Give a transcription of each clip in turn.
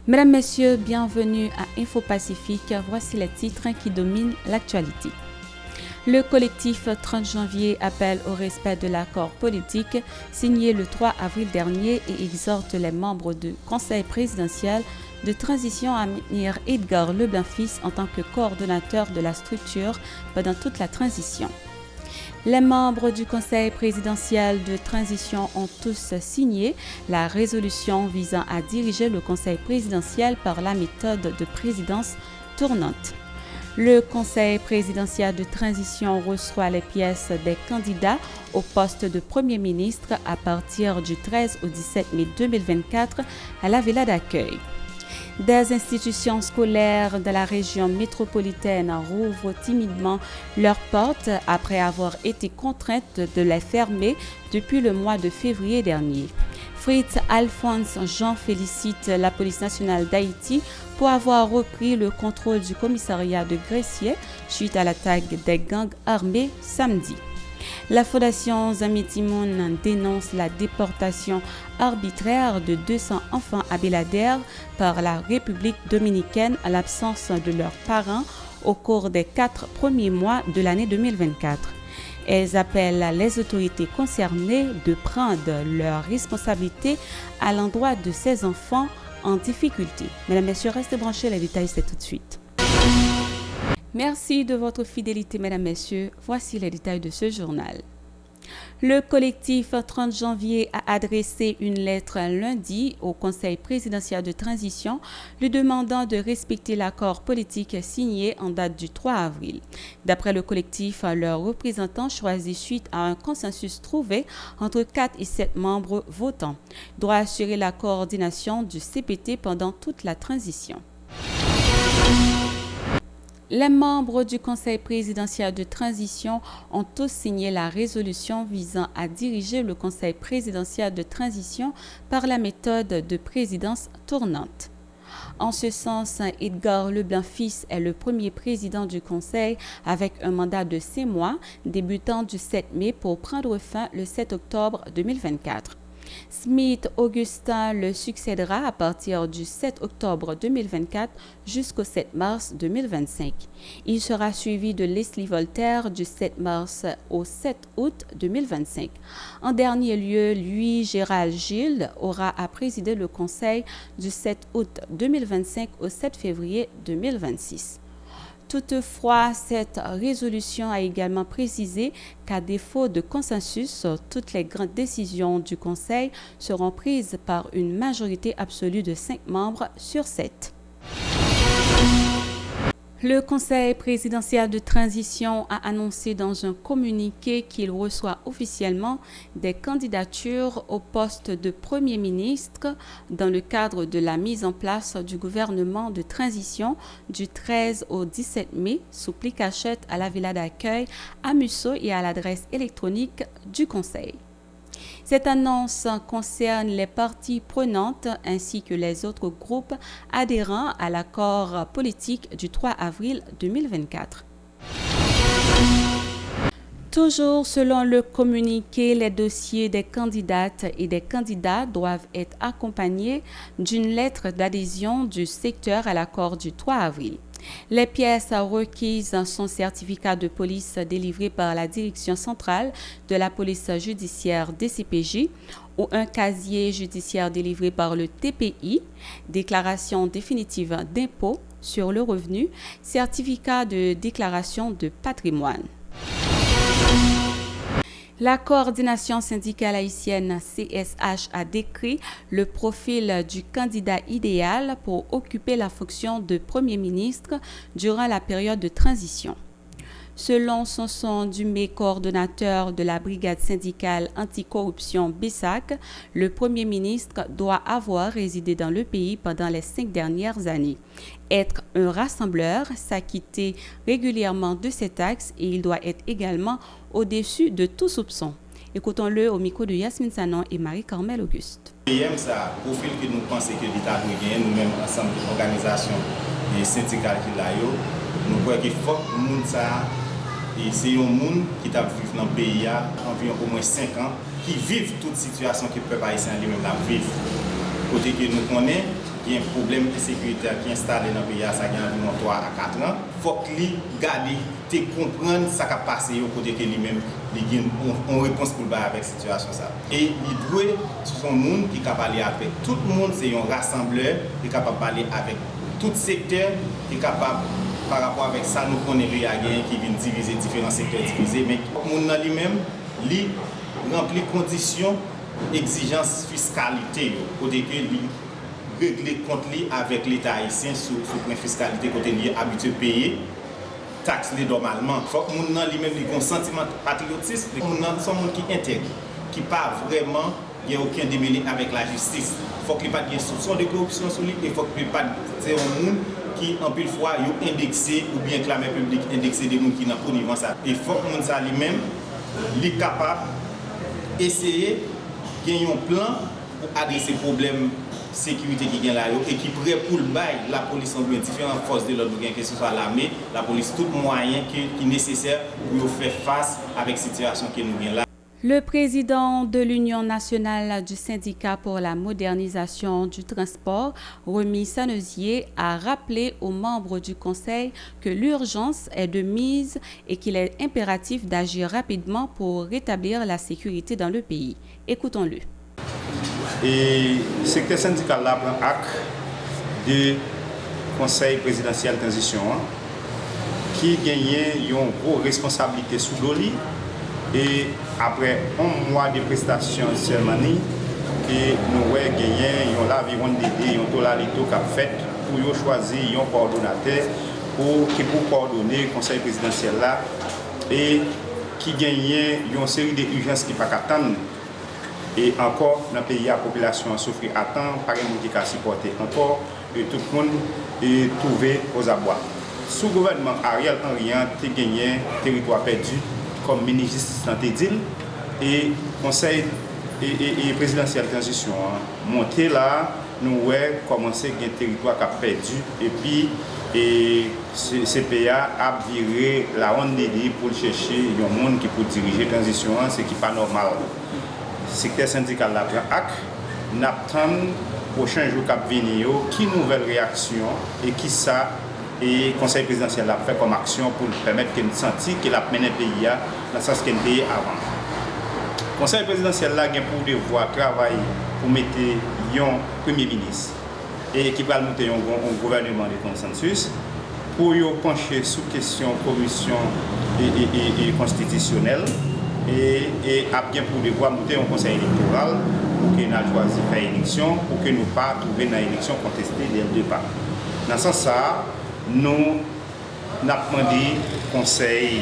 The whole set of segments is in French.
Mesdames, Messieurs, bienvenue à Info Pacifique. Voici les titres qui dominent l'actualité. Le collectif 30 janvier appelle au respect de l'accord politique signé le 3 avril dernier et exhorte les membres du Conseil présidentiel de transition à maintenir Edgar Leblanc-Fils en tant que coordonnateur de la structure pendant toute la transition. Les membres du Conseil présidentiel de transition ont tous signé la résolution visant à diriger le Conseil présidentiel par la méthode de présidence tournante. Le Conseil présidentiel de transition reçoit les pièces des candidats au poste de Premier ministre à partir du 13 au 17 mai 2024 à la Villa d'accueil. Des institutions scolaires de la région métropolitaine rouvrent timidement leurs portes après avoir été contraintes de les fermer depuis le mois de février dernier. Fritz Alphonse Jean félicite la police nationale d'Haïti pour avoir repris le contrôle du commissariat de Gressier suite à l'attaque des gangs armés samedi. La Fondation Zami Timoun dénonce la déportation arbitraire de 200 enfants à Belader par la République dominicaine à l'absence de leurs parents au cours des 4 premiers mois de l'année 2024. Elles appellent les autorités concernées de prendre leurs responsabilités à l'endroit de ces enfants en difficulté. Mesdames, Messieurs, restez branchés, les détails c'est tout de suite. Merci de votre fidélité, mesdames, messieurs. Voici les détails de ce journal. Le collectif 30 janvier a adressé une lettre lundi au Conseil présidentiel de transition lui demandant de respecter l'accord politique signé en date du 3 avril. D'après le collectif, leurs représentants choisis suite à un consensus trouvé entre 4 et 7 membres votants doit assurer la coordination du CPT pendant toute la transition. Les membres du Conseil présidentiel de transition ont tous signé la résolution visant à diriger le Conseil présidentiel de transition par la méthode de présidence tournante. En ce sens, Edgar Leblanc-Fils est le premier président du Conseil avec un mandat de 6 mois débutant du 7 mai pour prendre fin le 7 octobre 2024. Smith Augustin le succédera à partir du 7 octobre 2024 jusqu'au 7 mars 2025. Il sera suivi de Leslie Voltaire du 7 mars au 7 août 2025. En dernier lieu, Louis-Gérald Gilles aura à présider le Conseil du 7 août 2025 au 7 février 2026. Toutefois, cette résolution a également précisé qu'à défaut de consensus, toutes les grandes décisions du Conseil seront prises par une majorité absolue de 5 membres sur 7. Le Conseil présidentiel de transition a annoncé dans un communiqué qu'il reçoit officiellement des candidatures au poste de Premier ministre dans le cadre de la mise en place du gouvernement de transition du 13 au 17 mai sous pli cachette à la Villa d'accueil à Musso et à l'adresse électronique du Conseil. Cette annonce concerne les parties prenantes ainsi que les autres groupes adhérents à l'accord politique du 3 avril 2024. Toujours selon le communiqué, les dossiers des candidates et des candidats doivent être accompagnés d'une lettre d'adhésion du secteur à l'accord du 3 avril. Les pièces requises sont certificat de police délivré par la Direction centrale de la police judiciaire DCPJ ou un casier judiciaire délivré par le TPI, déclaration définitive d'impôt sur le revenu, certificat de déclaration de patrimoine. La coordination syndicale haïtienne CSH a décrit le profil du candidat idéal pour occuper la fonction de Premier ministre durant la période de transition. Selon Sonson Dumé, coordonnateur de la brigade syndicale anticorruption BESAC, le Premier ministre doit avoir résidé dans le pays pendant les 5 dernières années, être un rassembleur, s'acquitter régulièrement de ses taxes et il doit être également au-dessus de tout soupçon. Écoutons-le au micro de Yasmine Sanon et Marie-Carmel Auguste. C'est un profil que nous pensons que l'État doit gagner, nous-mêmes, ensemble d'organisations et syndicales qui l'ont, nous croyons qu'il faut que nous et c'est un monde qui a vécu dans le pays environ au moins 5 ans, qui vivent toute situation que le peuple haïtien lui-même vivre. Côté que nous connaissons, il y a un problème de sécurité qui est installé dans le pays, ça a environ 3 à 4 ans. Il faut que lui garde, comprendre ce qui a passé au côté que lui-même, il a une réponse pour avec cette situation. Et il doit, ce sont des gens qui sont capables de parler avec tout le monde, c'est un rassembleur qui est capable de parler avec tout secteur, qui est capable par rapport avec ça, nous connaissons qui vient diviser différents secteurs divisés, mais le monde lui-même, lui remplit conditions, exigences, fiscalité, côté que lui régler compte avec l'État haïtien sur le point fiscalité, côté lui habitué à payer taxes normalement. Il faut que le monde lui-même ait un sentiment patriotisme, le monde sont monde qui intègre, qui pas vraiment il n'y a aucun démêlé avec la justice. Il faut qu'il n'y ait pas de soupçon de corruption sur lui, il faut qu'il n'y ait pas de monde qui, en pile fois, est indexé ou bien clamé public indexé des gens qui n'ont pas niveau ça. Il faut que le monde lui-même soit capable d'essayer de gagner un plan pour adresser les problèmes de sécurité qui sont là et qui est prêt pour le bail, la police en différentes forces de l'ordre, que ce soit l'armée, la police, tout moyen qui est nécessaire pour faire face avec la situation que nous avons là. Le président de l'Union nationale du syndicat pour la modernisation du transport, Remy Saneusier, a rappelé aux membres du Conseil que l'urgence est de mise et qu'il est impératif d'agir rapidement pour rétablir la sécurité dans le pays. Écoutons-le. Et le secteur syndical là prend acte du Conseil présidentiel de transition qui gagne une grosse responsabilité sous l'OLI. Et après un mois de prestations seulement, nous avons gagné l'aviron d'idées, un tolalito qui a fait pour choisir un coordonnateur pour coordonner le conseil présidentiel là et qui gagne une série d'urgences qui ne peuvent pas attendre. Et encore, dans le pays, la population a souffert à temps, par exemple, qui a supporté encore, et tout le monde est trouvé aux abois. Sous le gouvernement Ariel Henry a gagné territoire perdu. Comme ministre santé d'île et conseil et présidentiel de transition monté là nous avons commencé à un territoire qui a perdu et puis CPA a viré la ronde pour chercher un monde qui peut diriger la transition, ce qui n'est pas normal. Le secteur syndical là prend acte, nous attendons le prochain jour qui va venir qui nouvelle réaction et qui ça. Et le Conseil présidentiel a fait comme action pour permettre qu'il senti qu'il a mené le pays dans le sens qu'il était avant. Le Conseil présidentiel a pour devoir travailler pour mettre un premier ministre et qui va monter un gouvernement de consensus pour pencher sur la question de corruption et constitutionnelle et a bien pour devoir monter un conseil électoral pour qu'il ait choisi faire élection pour que nous ne pas trouver dans l'élection contestée dès le départ. Dans ce sens, nous avons demandé au Conseil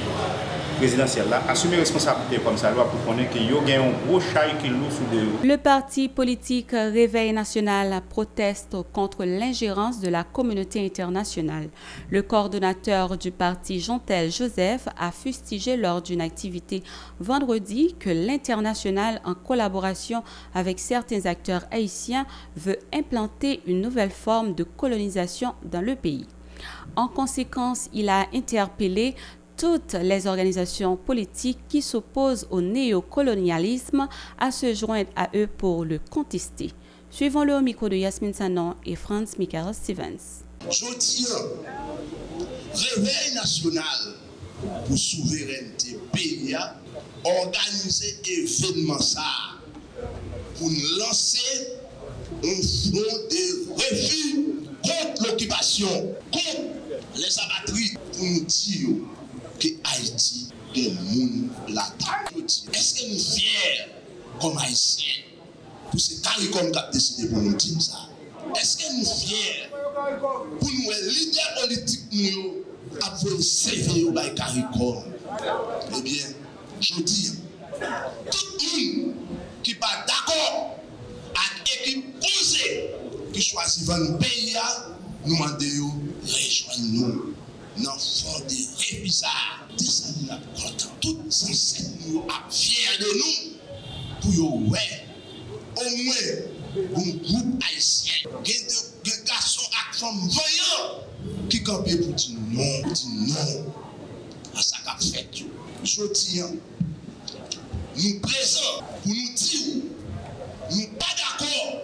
présidentiel d'assumer la responsabilité comme ça pour connaître qu'il y a un gros chai qui loue sous deux. Le parti politique Réveil national proteste contre l'ingérence de la communauté internationale. Le coordonnateur du parti, Jean-Tel Joseph, a fustigé lors d'une activité vendredi que l'international, en collaboration avec certains acteurs haïtiens, veut implanter une nouvelle forme de colonisation dans le pays. En conséquence, il a interpellé toutes les organisations politiques qui s'opposent au néocolonialisme à se joindre à eux pour le contester. Suivons-le au micro de Yasmine Sanon et Franz Michael Stevens. Je dis, Réveil national pour souveraineté pays, organiser événement ça pour lancer un front de refus contre l'occupation, contre les abatteries, pour nous dire que Haïti est le monde là-dedans. Est-ce que nous sommes fiers comme Haïtiens pour ce CARICOM qui a décidé pour nous dire ça? Est-ce que nous sommes fiers pour nous, les leaders politiques, nous avons servi au CARICOM? Eh bien, je dis, tout le monde qui n'est pas d'accord avec l'équipe posée qui choisit un pays, nous demandons rejoindre-nous dans le fond des révisards. C'est ça nous sommes contents. Tous les ancêtres nous sommes fiers de nous pour ouais, au moins un groupe haïtien. Il y a des garçons et femmes voyants qui campent pour dire non à ça qu'a fait. Je dis, nous présents pour nous dire, nous pas d'accord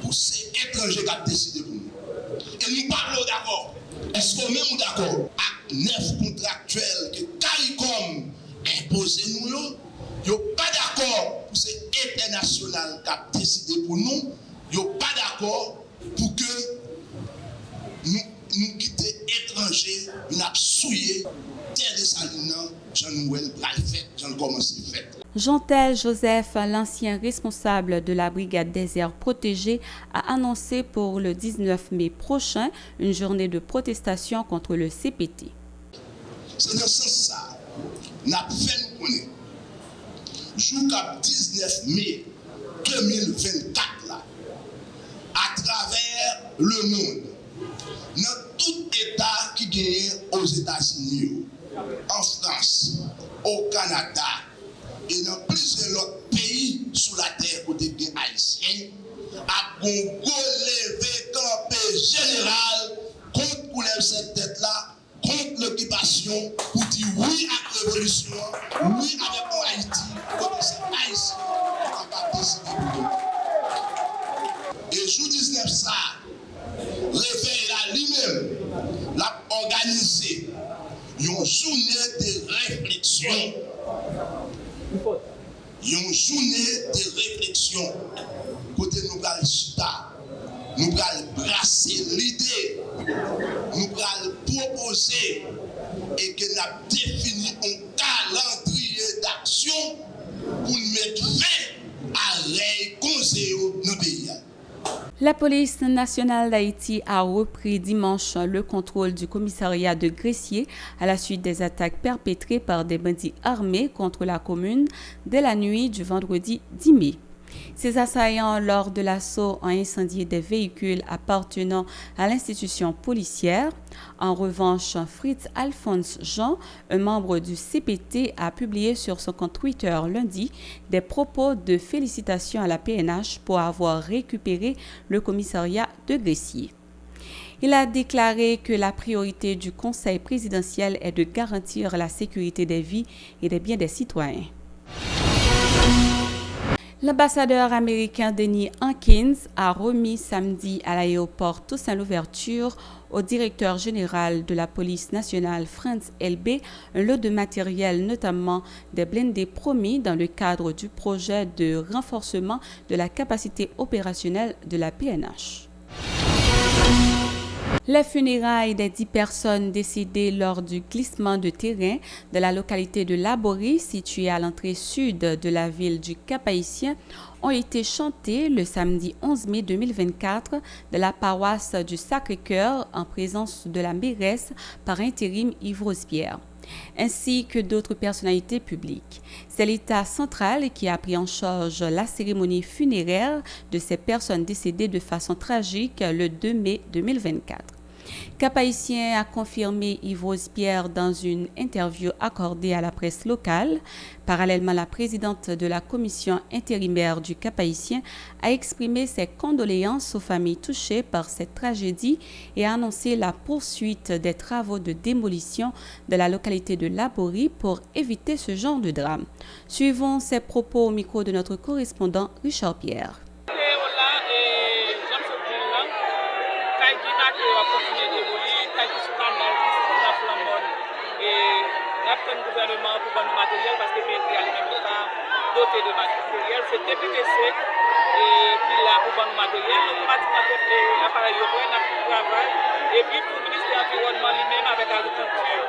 pour étrangers qui ont décidé pour nous. Et nous parlons d'accord. Est-ce qu'on est d'accord avec 9 contractuels que CARICOM impose nous? Ils ne sont pas d'accord pour ces internationales qui ont décidé pour nous. Ils ne sont pas d'accord pour que nous quittions étrangers, nous avons souillé terre de Salina, Jean-Noël Bralfet, Jean-Commencé fait. Jean-Tel Joseph, l'ancien responsable de la brigade des aires protégées, a annoncé pour le 19 mai prochain une journée de protestation contre le CPT. C'est dans ce sens ça, nous avons fait nous connaître. Jour 19 mai 2024, là, à travers le monde, dans tout État qui gagne aux États-Unis, en France, au Canada, et dans plusieurs autres pays sous la terre où des haïtiens, à Congo levé campé général contre pour cette tête-là, contre l'occupation, pour dire oui à la révolution, oui avec Haïti, contre ces haïtiens qui ont décidé pour nous. Et jour 19 ça, réveil là lui-même, l'a organisé une journée de réflexion. Une journée de réflexion. Côté nous allons chita, nous allons brasser l'idée, nous allons proposer et que nous avons défini un calendrier d'action pour mettre fin à les conseils dans le pays. La police nationale d'Haïti a repris dimanche le contrôle du commissariat de Gressier à la suite des attaques perpétrées par des bandits armés contre la commune dès la nuit du vendredi 10 mai. Ces assaillants, lors de l'assaut, ont incendié des véhicules appartenant à l'institution policière. En revanche, Fritz Alphonse Jean, un membre du CPT, a publié sur son compte Twitter lundi des propos de félicitations à la PNH pour avoir récupéré le commissariat de Gressier. Il a déclaré que la priorité du Conseil présidentiel est de garantir la sécurité des vies et des biens des citoyens. L'ambassadeur américain Denis Hankins a remis samedi à l'aéroport Toussaint-Louverture au directeur général de la police nationale Franz Elbé un lot de matériel, notamment des blindés promis dans le cadre du projet de renforcement de la capacité opérationnelle de la PNH. Les funérailles des 10 personnes décédées lors du glissement de terrain de la localité de Laborie, située à l'entrée sud de la ville du Cap-Haïtien, ont été chantées le samedi 11 mai 2024 de la paroisse du Sacré-Cœur en présence de la mairesse par intérim Yves Rosepierre, ainsi que d'autres personnalités publiques. C'est l'État central qui a pris en charge la cérémonie funéraire de ces personnes décédées de façon tragique le 2 mai 2024. Cap-Haïtien a confirmé Yves Rosepierre dans une interview accordée à la presse locale. Parallèlement, la présidente de la commission intérimaire du Cap-Haïtien a exprimé ses condoléances aux familles touchées par cette tragédie et a annoncé la poursuite des travaux de démolition de la localité de Laborie pour éviter ce genre de drame. Suivons ces propos au micro de notre correspondant Richard Pierre. Le gouvernement pour bon matériel parce que bien même pas doté de matériel, c'est DPTC qui l'a pour bon matériel, automatiquement l'appareil au point, travail, et puis pour le ministère de l'Environnement lui-même avec l'agriculture,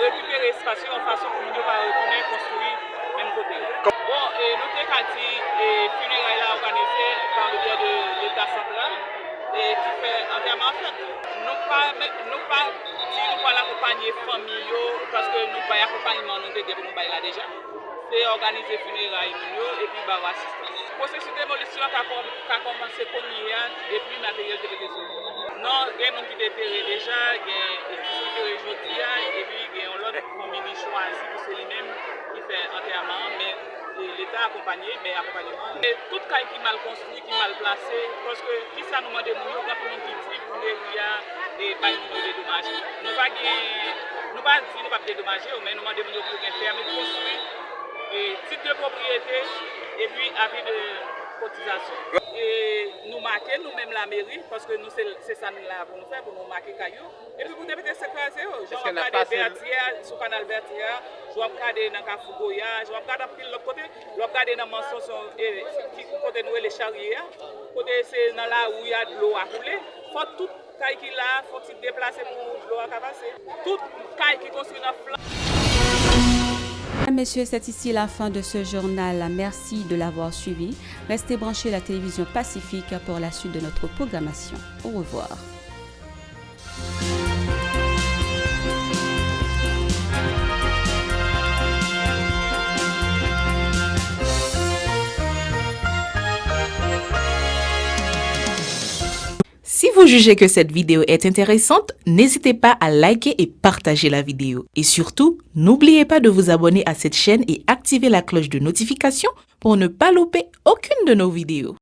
récupérer l'espace en façon pour nous pas retourner construire même côté. Bon, nous avons dit funérailles organisé par le biais de l'État central qui fait entièrement fait. Nous pas dire nous pas l'accompagner famille parce que nous pas accompagnement nous devons nous là déjà. C'est organiser funérailles et puis bah assistance. Le processus de démolition a commencé pour hier et puis matériel de démolition. Non, il y a des gens qui déterré déjà, il y a des gens qui aujourd'hui et puis il y a l'autre famille choisi pour c'est lui-même qui fait entièrement mais l'État accompagné, mais accompagnement. Et tout cas qui est mal construit, qui est mal placé, parce que qui ça nous demande de nous, quand on dit pour les et pas nous dédommager. Nous pas dire nous pas dédommager, mais nous demandons pour un permis de construire, et titre de propriété, et puis avis de cotisation. Et nous marquer nous-mêmes la mairie, parce que nous, c'est ça nous là pour nous faire, pour nous marquer caillou. Et puis, vous devez s'écraser. Je vais regarder Vertière, sur le canal Vertière, je vais regarder dans Kafougoya, je vais regarder l'autre côté, je vais regarder dans Manson, qui côté nous les charrières, côté c'est dans là où il y a de l'eau à couler. Faut tout caille qui là, faut se déplacer pour l'eau à passer. Tout caille qui construit dans flanc. Messieurs, c'est ici la fin de ce journal. Merci de l'avoir suivi. Restez branchés à la télévision Pacifique pour la suite de notre programmation. Au revoir. Si vous jugez que cette vidéo est intéressante, n'hésitez pas à liker et partager la vidéo. Et surtout, n'oubliez pas de vous abonner à cette chaîne et activer la cloche de notification pour ne pas louper aucune de nos vidéos.